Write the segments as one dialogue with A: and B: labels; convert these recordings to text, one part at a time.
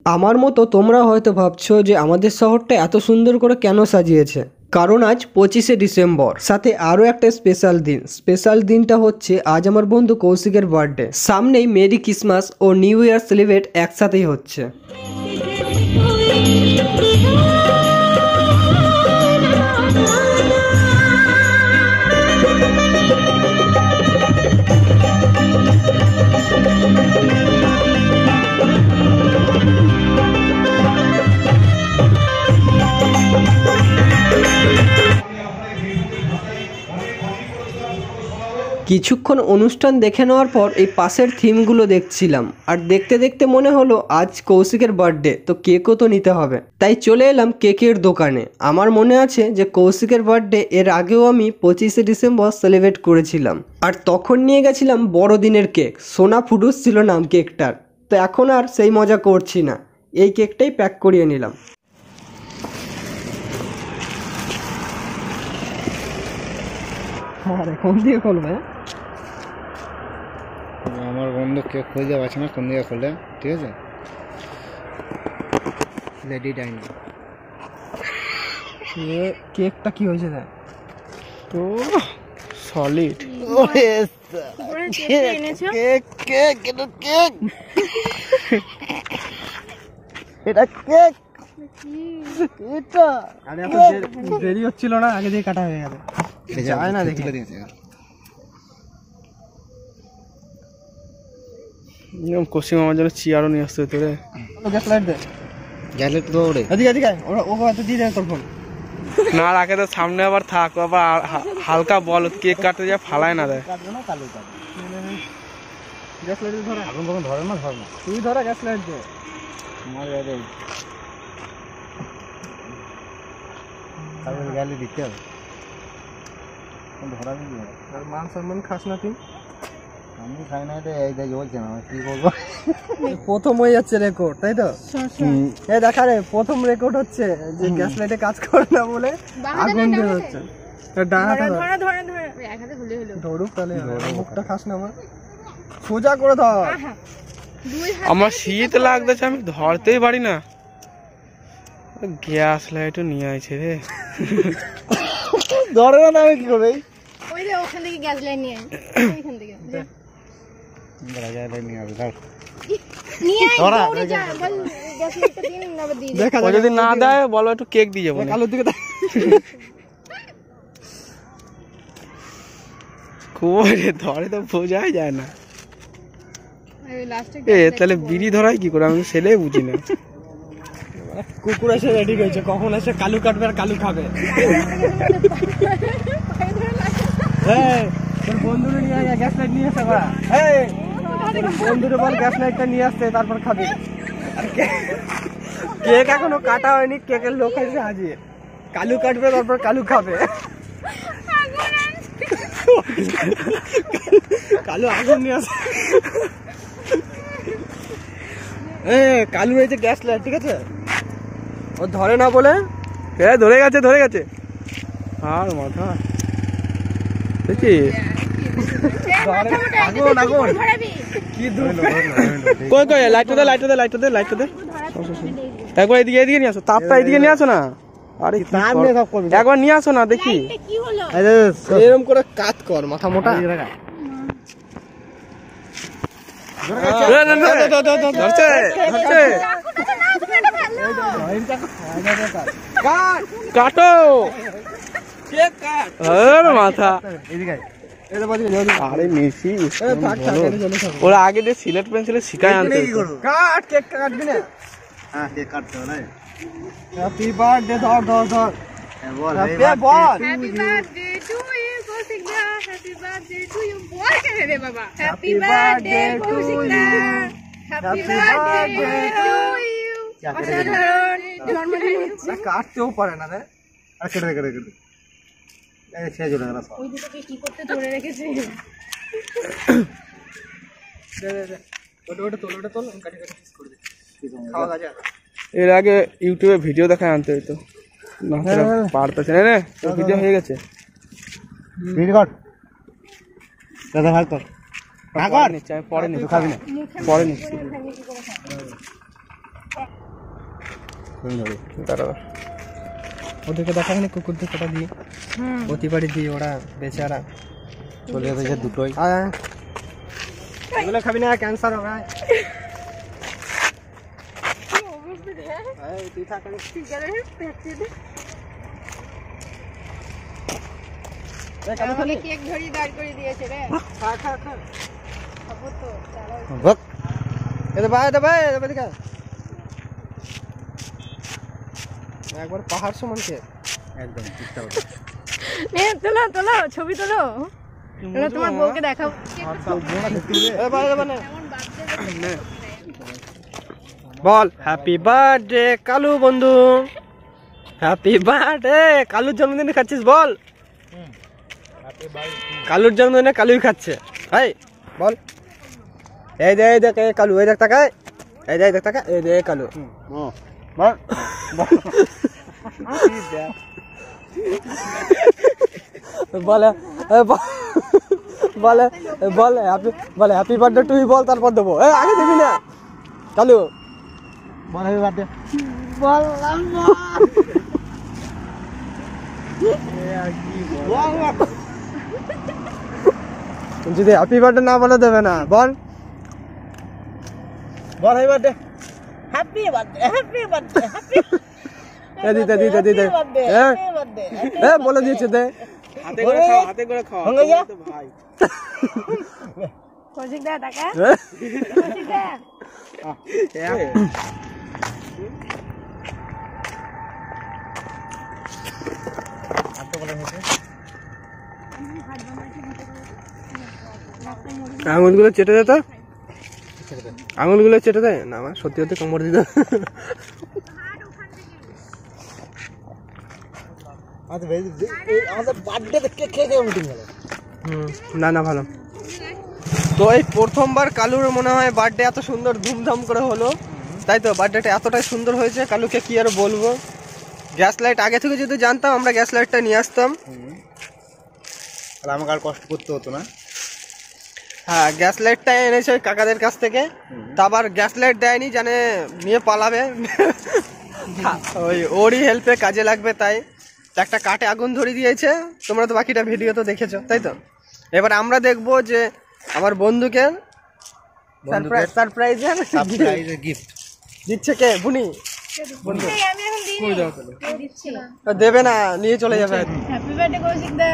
A: আমার মতো তোমরা হয়তো ভাবছো যে আমাদের শহরটা এত সুন্দর করে কেন সাজিয়েছে, কারণ আজ 25শে ডিসেম্বর, সাথে আরও একটা স্পেশাল দিন। স্পেশাল দিনটা হচ্ছে আজ আমার বন্ধু কৌশিকের বার্থডে। সামনেই মেরি ক্রিসমাস ও নিউ ইয়ার সেলিব্রেট একসাথেই হচ্ছে। কিছুক্ষণ অনুষ্ঠান দেখে নেওয়ার পর এই পাশের থিমগুলো দেখছিলাম, আর দেখতে দেখতে মনে হলো আজ কৌশিকের বার্থডে, তো কেকও তো নিতে হবে। তাই চলে এলাম কেকের দোকানে। আমার মনে আছে যে কৌশিকের বার্থডে এর আগেও আমি 25শে ডিসেম্বর সেলিব্রেট করেছিলাম, আর তখন নিয়ে গেছিলাম বড়দিনের কেক। সোনা ফুডুস ছিল নাম কেকটার। তো এখন আর সেই মজা করছি না, এই কেকটাই প্যাক করিয়ে নিলাম। আরে কোন দিকে খুলবে?
B: আমার বন্ধু কেক খুঁজে পাচ্ছে না কোন দিকে খুলে। ঠিক আছে, লেডি ডাইনিং।
A: কেকটা কি হয়েছে দেখ
B: তো সলিড। এটা কেক।
A: আরে এত দেরি হচ্ছিল না, আগে দিয়ে কাটা হয়ে গেল। যায় না দেখলে
B: কোসিম আমার জন্য চেয়ারও নিয়ে আসতে তোরে।
A: গ্যাস লাইট দে,
B: গ্যাস লাইট তো ওরে
A: এদিকে এদিকে ও হয়তো দিয়ে দেবে তোর ফোন।
B: না রাখে তো সামনে আবার থাক, আবার হালকা বল কেক কাটতে যা ফালায় না দেয়।
A: কাটবে না কালো কাট। গ্যাস লাইট ধরে আগুন কখন ধরে না, ধর না তুই ধরে গ্যাস লাইট দে।
B: আমার গাড়ি তাহলে গালি দিতে হবে, ধরা দিবি।
A: আর মান সম্মান খাস না তুই?
B: আমি খাই না, এই যে বলছে না কি বলবো।
A: প্রথম হয়ে যাচ্ছে রেকর্ড, তাই তো? এই দেখা রে, প্রথম রেকর্ড হচ্ছে যে গ্যাস লাইটে কাজ করে না বলে আগুন বের হচ্ছে। ডান হাতে ধরে ধরে ধরে এক হাতে হলে হলো ধরুক, তাহলে মুখটা খাস না। আমার সোজা করে ধর।
B: আমার শীত লাগতেছে, আমি ধরতেই পারি না। গ্যাস লাইটও নিয়ে আইছে রে।
A: ধরে না, আমি কি করব?
C: ওই যে ওখান থেকে গ্যাস লাইন নিয়ে আয়, ওইখান থেকে
B: গ্যাস লাইট নিয়ে আসবে।
C: নিয়ে আয়, দৌড়ে যা, বল গ্যাস লাইটটা দিন না বাদ দিয়ে।
A: দেখা
B: যদি না দেয় বলো একটু কেক দিয়ে যাবো।
A: কালোর দিকে
B: করে ধরে তো বোঝাই যায় না। তাহলে বিড়ি ধরাই কি করে, আমি ছেলে বুঝি না।
A: কুকুর এসে রেডি হয়েছে, কখন এসে কালু কাটবে আর কালু খাবে। তোর বন্ধুরে নিয়ে আয়, গ্যাস লাইট নিয়ে আসে। বন্ধুরে বল গ্যাস লাইটটা নিয়ে আসতে, তারপর খাবি। কেক এখনো কাটা হয়নি, কেকের লোক এসে হাজির। কালু কাটবে, তারপর কালু খাবে। কালু আগুন নিয়ে আসে। কালু হয়েছে গ্যাস লাইট, ঠিক আছে? ও ধরে না বলে
B: ধরে গেছে, ধরে গেছে। আর মাথা দেখি
A: আগুন আগুন কি দুঃখ।
B: কই কই লাইটটা দে, লাইটটা দে, লাইটটা দে, লাইটটা দে। একবার এদিকে এদিকে নিয়ে আসো, তাপটা এদিকে নিয়ে আসো না। আরে
A: তার নিয়ে সব করবি,
B: একবার নিয়ে আসো না দেখি।
C: কি হলো?
A: এরকম করে কাট কর, মাথা মোটা।
B: ধরছে ধরছে, কাটো মাথা। আরে মেসি ওরা আগে দিয়ে সিলেট পেন্সিলে শিখায় আনতে।
A: কাট কেক কাটবি না?
B: হ্যাঁ কেক কাটতে হবে।
A: হ্যাপি বার্থডে, ধর ধর ধর।
C: হ্যাপি বার্থডে টু ইউ কৌশিকদা, হ্যাপি বার্থডে টু ইউ। বল কেন রে বাবা? হ্যাপি বার্থডে কৌশিকদা, হ্যাপি বার্থডে টু ইউ। অসাধারণ জন্মদিন।
A: কাটতেও পারে না রে। আর কেটে কেটে কেটে এই শেষ হয়ে গেল।
C: ওই দুটোকে কি করতে ধরে রেখেছে?
A: দে দে দে, ওটা তোল, ওটা তোল, কাটি কাটি পিস করে দে। খাওয়া দাওয়া যা।
B: এর আগে ইউটিউবে ভিডিও দেখায় আনতে হইতো না, পারতেছে না রে। ভিডিও হয়ে গেছে।
A: ভিডিও কর দাদা, ভাগ কর।
B: পরে নিচ্ছি, আমি পরে নিচ্ছি, খাবি না, পরে নিচ্ছি। দাঁড়া
A: ওদেরকে দেখাখানে কুকুরদের কটা দিয়ে প্রতি বাড়ি দিয়ে ওরা বেচারা
D: চলে যাবে যে দুটোই।
A: এগুলো খাবি না, ক্যান্সার হবে।
C: আমাকে কেক ধরিয়ে দাঁড় করে দিয়েছে রে। খাবো তো, দাঁড়াও।
D: ভক।
A: একবার পাহাড় সমান কে
D: একদম ঠিকঠাক।
C: নে তোলো তোলো, ছবি তোলো। তোলো তোমার বউকে দেখাও।
A: বল হ্যাপি বার্থডে কালু বন্ধু, হ্যাপি বার্থডে। কালুর জন্মদিনে খাচ্ছিস বল? কালুর জন্মদিনে কালুই খাচ্ছে। হাই বল। এই দেখ এই কালু, এই দেখ তাকায়, এই দেখ তাকায়, এই দেখ কালু।
D: বল।
A: বলে বলে বলে হ্যাপি বার্থডে তুই বল, তারপর দেবো। আগে দিবি না কালু।
D: বল হ্যাপি বার্থডে।
A: যদি হ্যাপি বার্থডে না বলে দেবে না, বল
D: বল হ্যাপি বার্থডে।
A: দিতে বলে দিয়েছে দে।
B: হাতে করে খাও, হাতে করে খাও। ভাই
C: কৌশিক দা টাকা, কৌশিক দা।
A: আঙুলগুলো চেটে দে তো, আঙুলগুলো চেটে দে না। আমার সত্যি সত্যি কামড় দিত।
D: আমাদের বার্থডে কেক খেয়ে মিটিং গেল।
A: না না ভালো। তো এই প্রথমবার কালুর মনে হয় বার্থডে এত সুন্দর ধুমধাম করে হলো, তাই তো? বার্থডেটা এতটাই সুন্দর হয়েছে, কালুকে কি আর বলবো। গ্যাস লাইট আগে থেকে যদি জানতাম আমরা গ্যাস লাইটটা নিয়ে আসতাম,
D: তাহলে আমাকে আর কষ্ট করতে হতো না।
A: হ্যাঁ গ্যাস লাইটটা এনেছে ওই কাকাদের কাছ থেকে, তা আবার গ্যাস লাইট দেয়নি, জানে নিয়ে পালাবে। ওই ওরই হেল্পে কাজে লাগবে, তাই একটা কাঠে আগুন ধরিয়ে দিয়েছে। তোমরা তো বাকিটা ভিডিও তো দেখেছো, তাই তো? এবার আমরা দেখবো যে আমার বন্ধুকে সারপ্রাইজ
D: গিফট
A: দিচ্ছে কে? বুনি
C: এই আমি এখন দিচ্ছি না।
A: দেবে না, নিয়ে চলে যাবে।
C: হ্যাপি বার্থডে কৌশিক দা।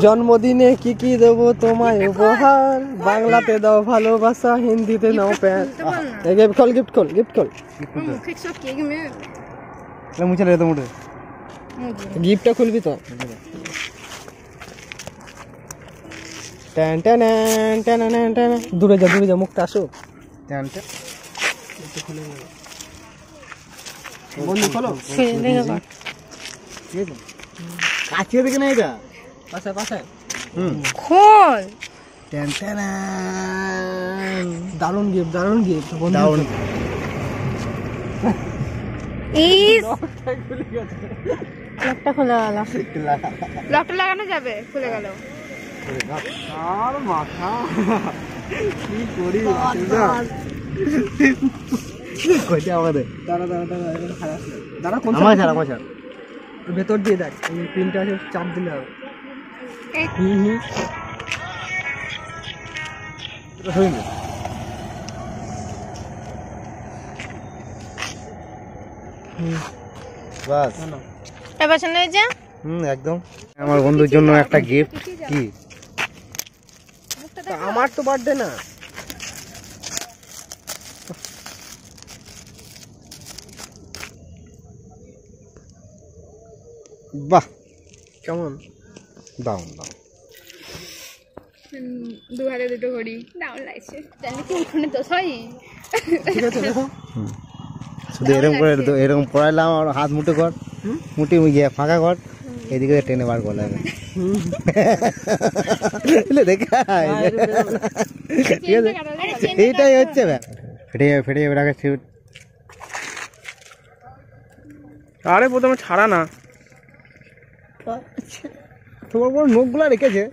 A: জন্মদিনে কি কি দেবো তোমায় উপহার, বাংলাতে দাও ভালোবাসা, হিন্দিতে নাও প্যার। Gift call.
C: মুখে সব কেক মে
D: মুছে রে তো মুঠে।
A: গিফটটা খুলবি তো? Tan tan tan tan tan. দূরে যা, মুখটা আসুক।
D: জানতে
A: বন্ধু খোলো।
D: কাছে দেখে না এটা।
A: পাশে
C: খোল।
D: টেন টেন
A: দারুণ গিফট বন্ধু।
D: ডাউন।
C: ইস লকটা খোলা গেল। লকটা লাগানো যাবে, খুলে গেল।
A: আর মাথা কি করি
D: কইতে আমাদের।
A: দাঁড়া কোন
D: আমার ছাড়।
A: ভেতর দিয়ে দেখ, এই পিনটা আছে, চাপ দিলে হবে।
D: বাস
C: এবার শুনে হয়েছে।
D: একদম আমার বন্ধুর জন্য একটা গিফট। কি
A: আমার তো বার্থডে না।
D: বাহ
A: কেমন?
D: দাও
C: দু হাতে দুটো ঘড়ি দারুণ লাগছে। জানি কি উঠোনে তো সই।
A: ঠিক আছে দেখো।
D: শুধু এরকম পড়াইলাম, আর হাত মুঠে কর, মুঠে গিয়ে ফাঁকা কর, এদিকে টেনে বার করলে দেখা। এইটাই হচ্ছে ফেটে যাবে আগে।
B: আরে প্রথমে ছাড়া না,
D: তোমার বড় নখ গুলা রেখেছে।